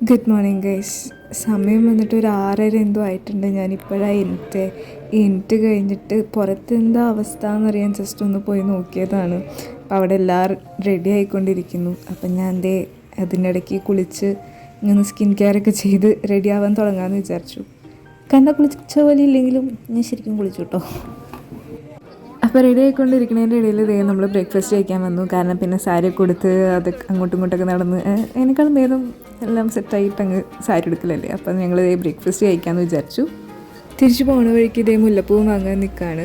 Good morning guys. സമയം വന്നിട്ട് ഒരു 6:30 എന്തോ ആയിട്ടുണ്ട്. ഞാനിപ്പോഴാണ് എണീറ്റ് കഴിഞ്ഞിട്ട് പുറത്ത് എന്താ അവസ്ഥ എന്നറിയാൻ ജസ്റ്റ് ഒന്ന് പോയി നോക്കിയതാണ്. അപ്പോൾ അവിടെ എല്ലാവരും റെഡി ആയിക്കൊണ്ടിരിക്കുന്നു. അപ്പം ഞാൻ അതിനിടയ്ക്ക് കുളിച്ച് ഇങ്ങനെ സ്കിൻ കെയർ ഒക്കെ ചെയ്ത് റെഡി ആവാൻ തുടങ്ങാമെന്ന് വിചാരിച്ചു. കുളിച്ച പോലെ ഇല്ലെങ്കിലും ഞാൻ ശരിക്കും കുളിച്ചു കേട്ടോ. അപ്പോൾ റെഡി ആയിക്കൊണ്ടിരിക്കുന്നതിൻ്റെ ഇടയിൽ നമ്മൾ ബ്രേക്ക്ഫാസ്റ്റ് കഴിക്കാൻ വന്നു. കാരണം പിന്നെ സാരി കൊടുത്ത് അത് അങ്ങോട്ടും ഇങ്ങോട്ടൊക്കെ നടന്ന് അതിനേക്കാളും നേരം എല്ലാം സെറ്റായിട്ട് അങ്ങ് സാരി എടുക്കലല്ലേ. അപ്പോൾ ഞങ്ങൾ ബ്രേക്ക്ഫാസ്റ്റ് കഴിക്കാമെന്ന് വിചാരിച്ചു. തിരിച്ചു പോകുന്ന വഴിക്ക് മുല്ലപ്പൂവ് വാങ്ങാൻ നിൽക്കുകയാണ്.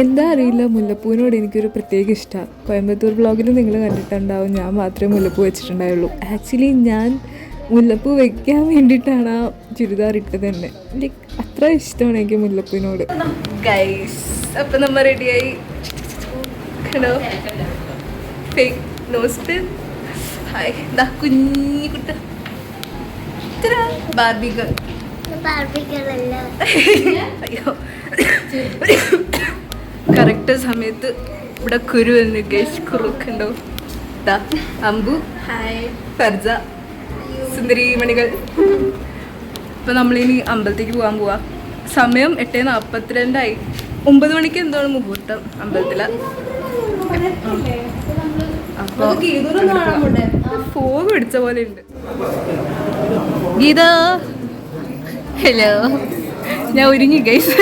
എന്താ അറിയില്ല, മുല്ലപ്പൂവിനോട് എനിക്കൊരു പ്രത്യേക ഇഷ്ടമാണ്. കോയമ്പത്തൂർ വ്ളോഗിൽ നിങ്ങൾ കണ്ടിട്ടുണ്ടാവും, ഞാൻ മാത്രമേ മുല്ലപ്പൂ വെച്ചിട്ടുണ്ടായുള്ളൂ. ആക്ച്വലി ഞാൻ മുല്ലപ്പൂ വെക്കാൻ വേണ്ടിയിട്ടാണ് ആ ചുരിദാർ ഇട്ടത് തന്നെ. ലൈക്ക് അത്ര ഇഷ്ടമാണ് എനിക്ക് മുല്ലപ്പൂവിനോട്. ഗൈസ്, അപ്പം നമ്മൾ റെഡിയായി. Hello, fake nose pin. Hi, ദാ കുഞ്ഞി കുട്ട ബാർബികൾ. അയ്യോ, കറക്റ്റ് സമയത്ത് ഇവിടെ കുരു വന്ന് ഗൈസ്, കുറുക്കുണ്ടോ. ദാ അമ്പു, ഹായ്, ഫർജ, സുന്ദരി മണികൾ. ഇപ്പം നമ്മളിനി അമ്പലത്തേക്ക് പോവാ. സമയം 8:42 9 മണിക്ക് എന്താണ് മുഹൂർത്തം അമ്പലത്തിൽ. അപ്പോൾ ഫോഗ് പിടിച്ച പോലെ ഉണ്ട്. ഗീത, ഹലോ, ഞാൻ ഒരുങ്ങി ഗൈസ്.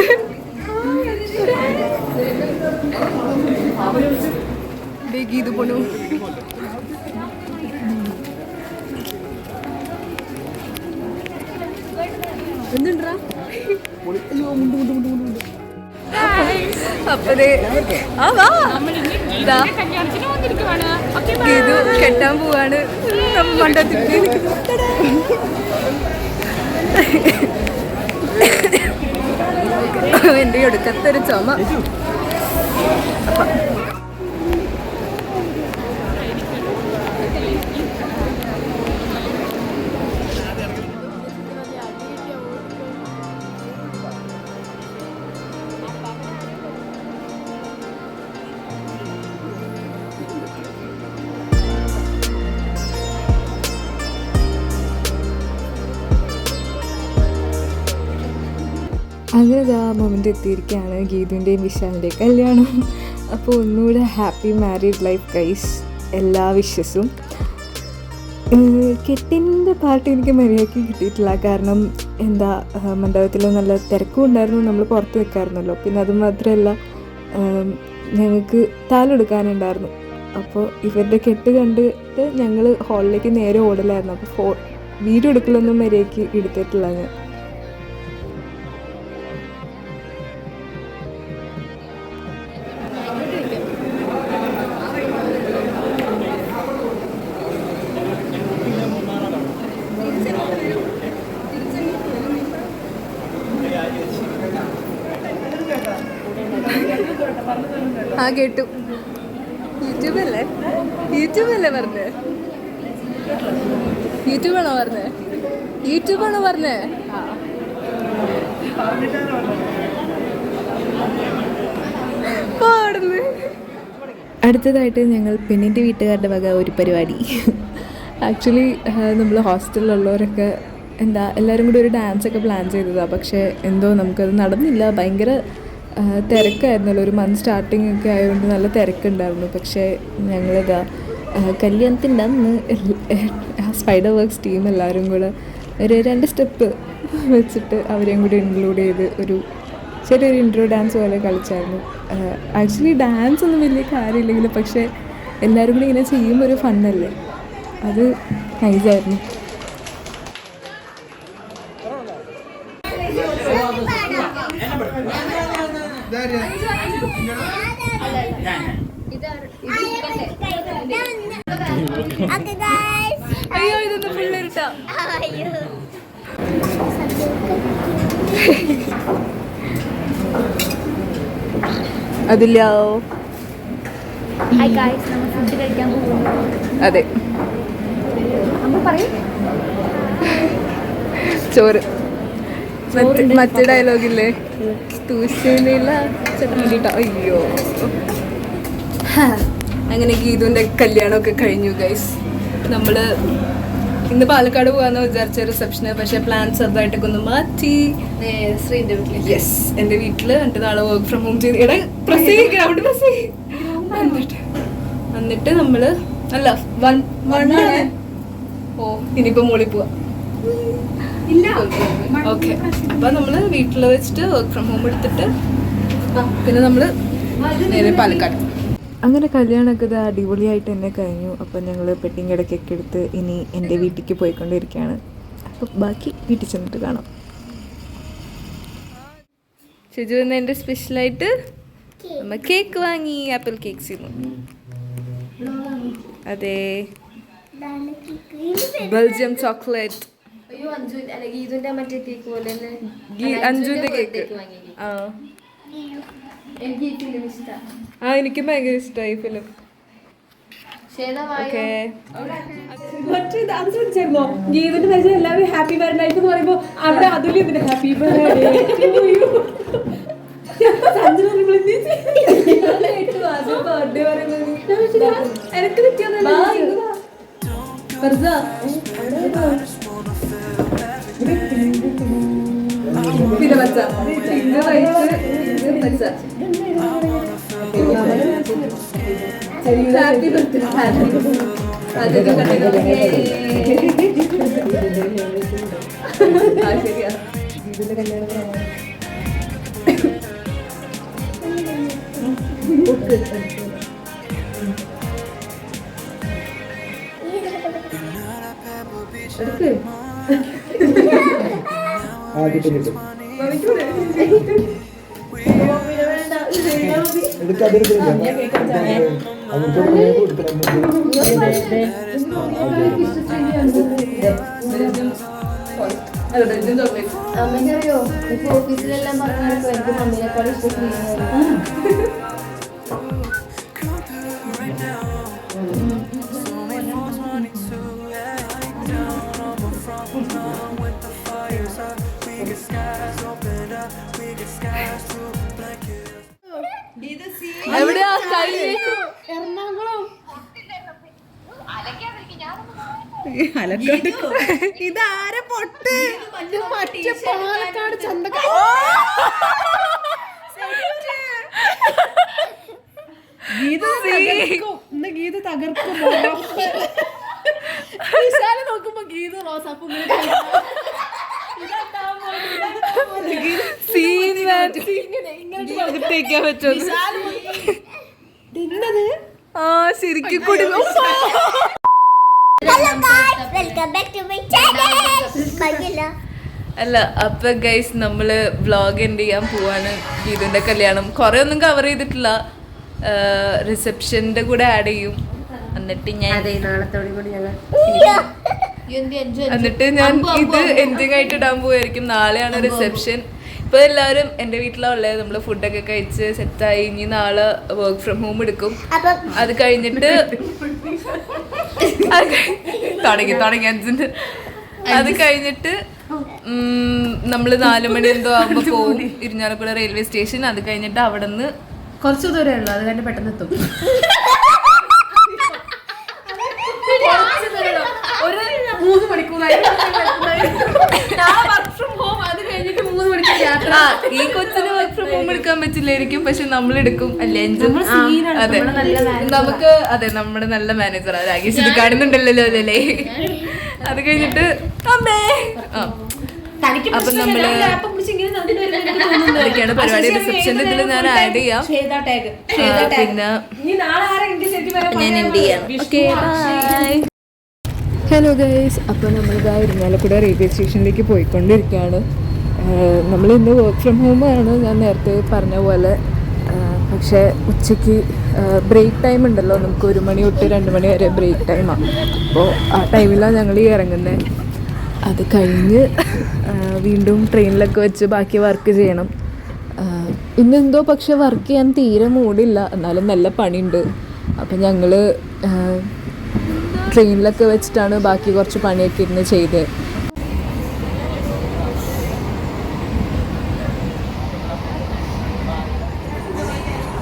ഗീത പോണു. എന്തുണ്ടാ അപ്പതേ ഇത് കെട്ടാൻ പോവാണ്. എൻ്റെ ഒടുക്കത്തൊരു ചുമ. അപ്പം അങ്ങനെ ആ മൊമെൻ്റ് എത്തിയിരിക്കുകയാണ്. ഗീതുവിൻ്റെയും വിശാലിൻ്റെയും കല്യാണം. അപ്പോൾ ഒന്നുകൂടെ ഹാപ്പി മാരീഡ് ലൈഫ് ഗൈസ്, എല്ലാ വിഷസും. കെട്ടിൻ്റെ പാർട്ടി എനിക്ക് മര്യാദയ്ക്ക് കിട്ടിയിട്ടില്ല. കാരണം എന്താ, മണ്ഡപത്തിൽ നല്ല തിരക്കും ഉണ്ടായിരുന്നു, നമ്മൾ പുറത്ത് നിൽക്കാറുണ്ടല്ലോ. പിന്നെ അത് മാത്രമല്ല, ഞങ്ങൾക്ക് താലെടുക്കാനുണ്ടായിരുന്നു. അപ്പോൾ ഇവരുടെ കെട്ട് കണ്ടിട്ട് ഞങ്ങൾ ഹാളിലേക്ക് നേരെ ഓടലായിരുന്നു. അപ്പോൾ വീഡിയോ എടുക്കലൊന്നും മര്യാദയ്ക്ക് എടുത്തിട്ടില്ല ഞാൻ. ആ കേട്ടു. യൂട്യൂബല്ലേ പറഞ്ഞേ? യൂട്യൂബാണോ പറഞ്ഞേ? അടുത്തതായിട്ട് ഞങ്ങൾ പെണ്ണിൻ്റെ വീട്ടുകാരുടെ വക ഒരു പരിപാടി. ആക്ച്വലി നമ്മൾ ഹോസ്റ്റലിലുള്ളവരൊക്കെ എല്ലാവരും കൂടി ഒരു ഡാൻസൊക്കെ പ്ലാൻ ചെയ്തതാണ്. പക്ഷേ എന്തോ നമുക്കത് നടന്നില്ല. ഭയങ്കര തിരക്കായിരുന്നല്ലോ, ഒരു മന്ത് സ്റ്റാർട്ടിങ് ഒക്കെ ആയതുകൊണ്ട് നല്ല തിരക്കുണ്ടായിരുന്നു. പക്ഷേ ഞങ്ങളിതാ കല്യാണത്തിൻ്റെ അന്ന് സ്പൈഡർ വർക്ക്സ് ടീം എല്ലാവരും കൂടെ ഒരു 2 സ്റ്റെപ്പ് വെച്ചിട്ട് അവരെയും കൂടി ഇൻക്ലൂഡ് ചെയ്ത് ഒരു ചെറിയൊരു ഇൻട്രോ ഡാൻസ് പോലെ കളിച്ചായിരുന്നു. ആക്ച്വലി ഡാൻസ് ഒന്നും വലിയ കാര്യമില്ലെങ്കിലും പക്ഷേ എല്ലാവരും കൂടി ഇങ്ങനെ ചെയ്യുമ്പോൾ ഒരു ഫണ്ണല്ലേ, അത് നൈസായിരുന്നു. അയ്യോ, ഇതൊന്നും പിള്ളേരിട്ടാ. അതില്ലോ. അതെ, ചോറ്. മറ്റേ ഡയലോഗില്ലേ, തൂശനില്ല ചേട്ടാ. അയ്യോ, അങ്ങനെ ഗീതുവിൻ്റെ കല്യാണമൊക്കെ കഴിഞ്ഞു ഗൈസ്. നമ്മൾ ഇന്ന് പാലക്കാട് പോകാന്ന് വിചാരിച്ച റിസപ്ഷന്, പക്ഷെ പ്ലാൻ ചെറുതായിട്ടൊക്കെ ഒന്ന് മാറ്റി. ശ്രീന്റെ വീട്ടിൽ. യെസ്, എന്റെ വീട്ടില് എന്നിട്ട് നാളെ വർക്ക് ഫ്രം ഹോം ചെയ്ത് എന്നിട്ട് നമ്മള് അല്ല ഇനിയിപ്പോ മോളിൽ പോവാ. ഓക്കെ, അപ്പൊ നമ്മള് വീട്ടില് വെച്ചിട്ട് വർക്ക് ഫ്രം ഹോം എടുത്തിട്ട് പിന്നെ നമ്മള് നേരെ പാലക്കാട്. അങ്ങനെ കല്യാണമൊക്കെ ഇത് അടിപൊളിയായിട്ട് തന്നെ കഴിഞ്ഞു. അപ്പം ഞങ്ങൾ പെട്ടിങ് ഇടയ്ക്കൊക്കെ എടുത്ത് ഇനി എൻ്റെ വീട്ടിലേക്ക് പോയിക്കൊണ്ടിരിക്കുകയാണ്. അപ്പം ബാക്കി വീട്ടിൽ ചെന്നിട്ട് കാണാം. ഷിജു ഇന്ന് എൻ്റെ സ്പെഷ്യലായിട്ട് നമ്മൾ കേക്ക് വാങ്ങി, ആപ്പിൾ കേക്ക്സ് ചെയ്യുന്നു. അതെ, ബെൽജിയം ചോക്ലേറ്റ്. അഞ്ജുവിൻ്റെ കേക്ക്. എനിക്ക് ഭയങ്കര ഇഷ്ടമായി ഫിലിം. ഗീതിന്റെ മനുഷ്യൻ എല്ലാവരും ഹാപ്പി ബർത്ത്ഡേ ലൈഫ് എന്ന് പറയുമ്പോ അവിടെ അതുല്യ ഹാപ്പി ബർത്ത്ഡേ എനിക്ക് പിന്നെ പച്ച ഇത് വൈറ്റ് ഇത് പച്ച. Happy birthday. അതൊക്കെ ശരിയാ. ഇതിന്റെ കല്യാണം അമ്മയ്ക്കറിയോ ഇപ്പൊ ഓഫീസിലെല്ലാം പറഞ്ഞപ്പോ എനിക്ക് മമ്മിനെക്കാളും ഇഷ്ടം. എവിടെയാ? എറണാകുളം. ഇതാരെ പൊട്ട്? പാലക്കാട് ചന്തക്ക. ഗീത തകർക്കും. നോക്കുമ്പോ ഗീത റോസാപ്പൂ ശരിക്കും കൂടി. അല്ല, അപ്പൊ ഗൈസ് നമ്മള് വ്ളോഗ് എൻഡ് ചെയ്യാൻ പോവാണ്. ഗീതിന്റെ കല്യാണം കുറെ ഒന്നും കവർ ചെയ്തിട്ടില്ല, റിസപ്ഷന്റെ കൂടെ ആഡ് ചെയ്യും. എന്നിട്ട് ഞാൻ ഇത് എൻഡിങ് ആയിട്ട് ഇടാൻ പോവായിരിക്കും. നാളെയാണ് റിസപ്ഷൻ. ഇപ്പൊ എല്ലാവരും എന്റെ വീട്ടിലുള്ളത്. നമ്മള് ഫുഡൊക്കെ കഴിച്ച് സെറ്റായി. ഇനി നാളെ വർക്ക് ഫ്രം ഹോം എടുക്കും. അത് കഴിഞ്ഞിട്ട് തുടങ്ങി അഞ്ചിന്. അത് കഴിഞ്ഞിട്ട് നമ്മള് 4 മണി എന്തോ ആകുമ്പോ പോകും ഇരിഞ്ഞാലക്കുട റെയിൽവേ സ്റ്റേഷൻ. അത് കഴിഞ്ഞിട്ട് അവിടെ നിന്ന് കുറച്ചു ദൂരേ ഉള്ളു, അത് കഴിഞ്ഞ് പെട്ടെന്ന് എത്തും. ഒരു 3 മണിക്കൂറായി. ഈ കൊച്ചിന് വർക്ക് ഫ്രം ഹോം എടുക്കാൻ പറ്റില്ലായിരിക്കും, പക്ഷെ നമ്മൾ എടുക്കും. അല്ലേ? അതെ, നമുക്ക് അതെ നമ്മുടെ നല്ല മാനേജറാ രാകേഷ്. ഇത് കാണുന്നുണ്ടല്ലോ അല്ലേ? അത് കഴിഞ്ഞിട്ട് അമ്മേ അപ്പൊ നമ്മള് അതൊക്കെയാണ് പരിപാടി. റിസപ്ഷന്റെ ഇതിൽ ഞാൻ ആഡ് ചെയ്യാം. പിന്നെ ഞാൻ എന്ത് ചെയ്യാം. Okay, by. ഹലോ ഗൈസ്, അപ്പോൾ നമ്മളിതാ ഇരിഞ്ഞാലക്കുട റെയിൽവേ സ്റ്റേഷനിലേക്ക് പോയിക്കൊണ്ടിരിക്കുകയാണ്. നമ്മൾ ഇന്ന് വർക്ക് ഫ്രം ഹോമാണ് ഞാൻ നേരത്തെ പറഞ്ഞ പോലെ. പക്ഷേ ഉച്ചയ്ക്ക് ബ്രേക്ക് ടൈം ഉണ്ടല്ലോ, നമുക്ക് 1 മണി തൊട്ട് 2 മണി വരെ ബ്രേക്ക് ടൈമാണ്. അപ്പോൾ ആ ടൈമിലാണ് ഞങ്ങൾ ഈ ഇറങ്ങുന്നത്. അത് കഴിഞ്ഞ് വീണ്ടും ട്രെയിനിലൊക്കെ വെച്ച് ബാക്കി വർക്ക് ചെയ്യണം. ഇന്നെന്തോ പക്ഷെ വർക്ക് ചെയ്യാൻ തീരെ മൂടില്ല, എന്നാലും നല്ല പണിയുണ്ട്. അപ്പം ഞങ്ങൾ ട്രെയിനിലൊക്കെ വെച്ചിട്ടാണ് ബാക്കി കുറച്ച് പണിയൊക്കെ ഇരുന്ന് ചെയ്ത്.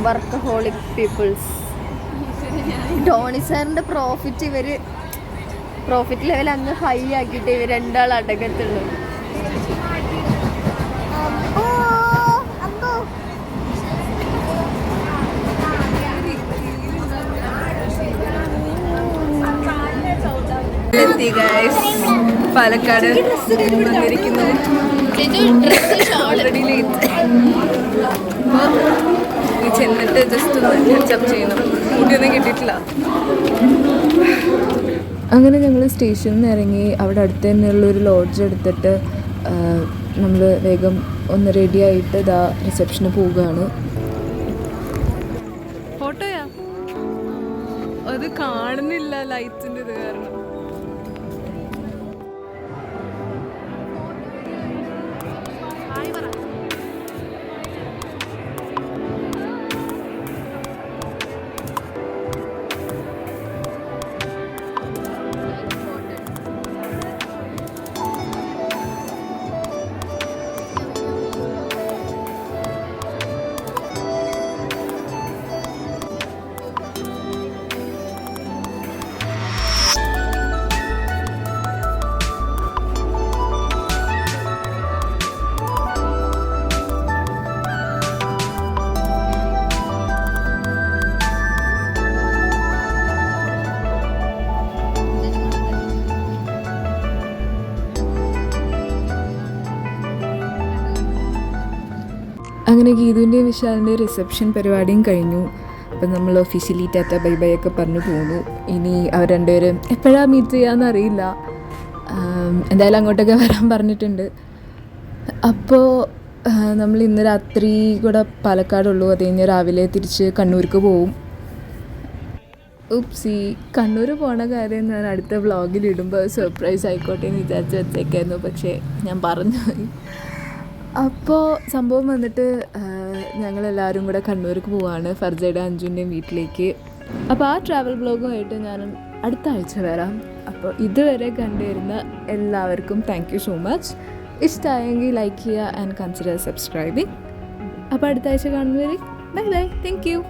Workaholic peoples. ടോണി സാറിന്റെ പ്രോഫിറ്റ് ഇവര് പ്രോഫിറ്റ് ലെവൽ അങ്ങ് ഹൈ ആക്കിയിട്ട് ഇവർ രണ്ടാൾ അടക്കത്തുള്ളൂ. പാലക്കാട് വന്നിരിക്കുന്നു. Already late. ചെന്നിട്ട് ജസ്റ്റ് ഒന്ന് ടച്ചപ്പ് ചെയ്യണം. കൂട്ടിയൊന്നും കിട്ടിയിട്ടില്ല. അങ്ങനെ ഞങ്ങൾ സ്റ്റേഷനിൽ നിന്ന് ഇറങ്ങി അവിടെ അടുത്ത് തന്നെയുള്ളൊരു ലോഡ്ജ് എടുത്തിട്ട് നമ്മൾ വേഗം ഒന്ന് റെഡി ആയിട്ട് ഇതാ റിസപ്ഷന് പോവുകയാണ്. ഫോട്ടോയാ അത് കാണുന്നില്ല ലൈറ്റിൻ്റെ ഇത് കാരണം. അങ്ങനെ ഗീതുവിൻ്റെയും വിശാലിൻ്റെയും റിസപ്ഷൻ പരിപാടിയും കഴിഞ്ഞു. അപ്പം നമ്മൾ ഒഫീഷ്യലി ടാറ്റ ബൈ ബൈ ഒക്കെ പറഞ്ഞു പോന്നു. ഇനി അവർ രണ്ടുപേരും എപ്പോഴാണ് മീറ്റ് ചെയ്യാമെന്ന് അറിയില്ല. എന്തായാലും അങ്ങോട്ടൊക്കെ വരാൻ പറഞ്ഞിട്ടുണ്ട്. അപ്പോൾ നമ്മൾ ഇന്ന് രാത്രി കൂടെ പാലക്കാടുള്ളൂ. അത് കഴിഞ്ഞ് രാവിലെ തിരിച്ച് കണ്ണൂർക്ക് പോവും. ഉപ്സി, കണ്ണൂർ പോണ കാര്യം ഞാൻ അടുത്ത വ്ളോഗിൽ ഇടുമ്പോൾ സർപ്രൈസ് ആയിക്കോട്ടെ എന്ന് വിചാരിച്ച് വെച്ചേക്കായിരുന്നു. പക്ഷേ ഞാൻ പറഞ്ഞുപോയി. അപ്പോൾ സംഭവം വന്നിട്ട് ഞങ്ങളെല്ലാവരും കൂടെ കണ്ണൂർക്ക് പോവാണ്, ഫർജയുടെ അഞ്ജുവിൻ്റെയും വീട്ടിലേക്ക്. അപ്പോൾ ആ ട്രാവൽ വ്ളോഗുമായിട്ട് ഞാൻ അടുത്ത ആഴ്ച വരാം. അപ്പോൾ ഇതുവരെ കണ്ടുവരുന്ന എല്ലാവർക്കും താങ്ക് യു സോ മച്ച്. ഇഷ്ടമായെങ്കിൽ ലൈക്ക് ചെയ്യുക ആൻഡ് കൺസിഡർ സബ്സ്ക്രൈബിങ്. അപ്പോൾ അടുത്ത ആഴ്ച കാണുന്നവരെ ബൈ ബൈ. Thank you.